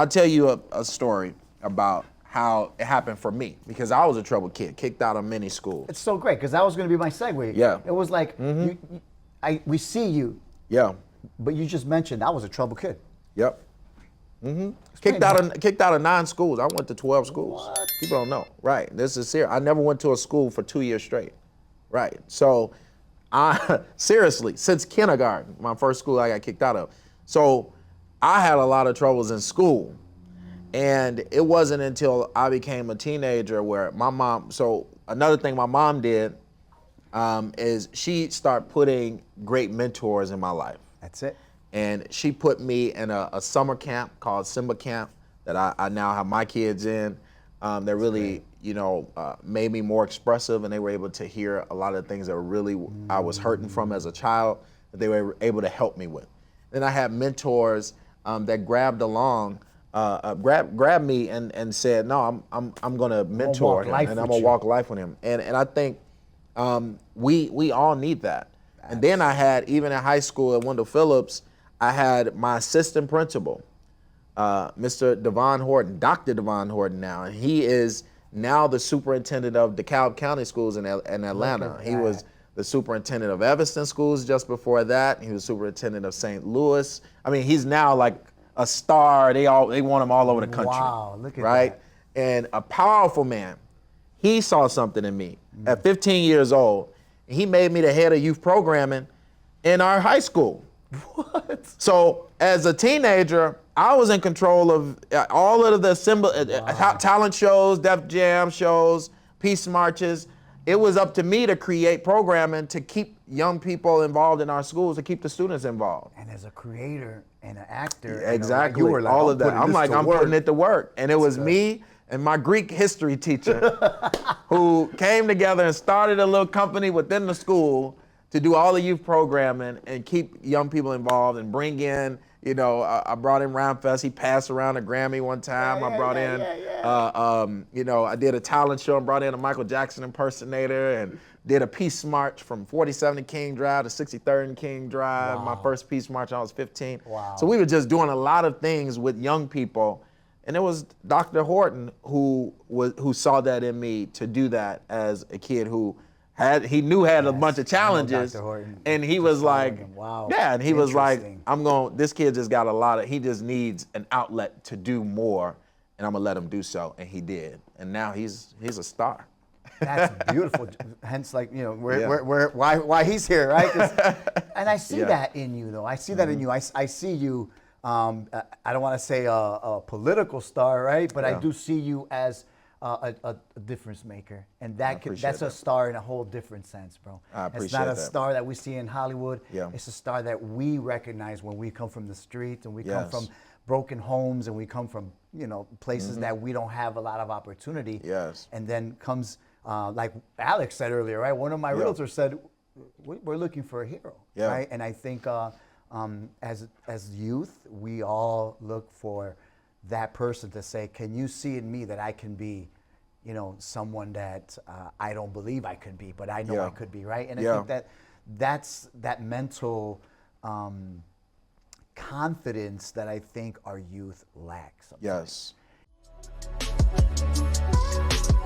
I'll tell you a story about how it happened for me, because I was a troubled kid, kicked out of many schools. It's so great because that was going to be my segue. Yeah. It was like we see you, Yeah. but you just mentioned I was a troubled kid. Yep. Kicked out of 9 schools. I went to 12 schools. What? People don't know. Right. This is serious. I never went to a school for 2 years straight. Right. So I seriously, since kindergarten, my first school I got kicked out of. So I had a lot of troubles in school. And it wasn't until I became a teenager where my mom, so another thing my mom did is she started putting great mentors in my life. That's it. And she put me in a summer camp called Simba Camp that I now have my kids in. That really, made me more expressive, and they were able to hear a lot of the things that really I was hurting from as a child that they were able to help me with. Then I had mentors that grabbed me and said, no, I'm gonna mentor him, and I'm gonna walk life with him. And I think we all need that. And then I had, even in high school at Wendell Phillips, I had my assistant principal, Mr. Devon Horton, Dr. Devon Horton now, and he is now the superintendent of DeKalb County Schools in Atlanta. He was the superintendent of Evanston Schools just before that. He was superintendent of St. Louis. I mean, he's now like a star. They want him all over the country. Wow, look at right? that. And a powerful man. He saw something in me at 15 years old. He made me the head of youth programming in our high school. What? So as a teenager, I was in control of all of the talent shows, Def Jam shows, peace marches. It was up to me to create programming to keep young people involved in our schools, to keep the students involved. And as a creator and an actor, Exactly, you were like, all of that. I'm putting it to work. And it was me and my Greek history teacher who came together and started a little company within the school to do all the youth programming and keep young people involved and bring in, I brought in Ramfest. He passed around a Grammy one time. I brought in, I did a talent show and brought in a Michael Jackson impersonator and did a peace march from 47th King Drive to 63rd and King Drive. Wow. My first peace march, I was 15. Wow. So we were just doing a lot of things with young people. And it was Dr. Horton who saw that in me to do that as a kid who had a bunch of challenges. Dr. Horton. And he was like, wow. Yeah, and he was like, Interesting. this kid just got he just needs an outlet to do more, and I'm gonna let him do so. And he did. And now he's a star. That's beautiful. Hence, why he's here, right? And I see that in you, though. I see that in you. I see you. I don't want to say a political star, right? But I do see you as a difference maker, and that's a star in a whole different sense, bro. I appreciate It's not a that. star that we see in Hollywood. Yeah. It's a star that we recognize when we come from the streets and we come Yes. from broken homes and we come from places that we don't have a lot of opportunity. Yes. And then comes like Alex said earlier, right? One of my realtors said, "We're looking for a hero," right? And I think as youth, we all look for that person to say, "Can you see in me that I can be, someone that I don't believe I could be, but I know I could be," right? And I think that's that mental confidence that I think our youth lacks. Yes. Sometimes.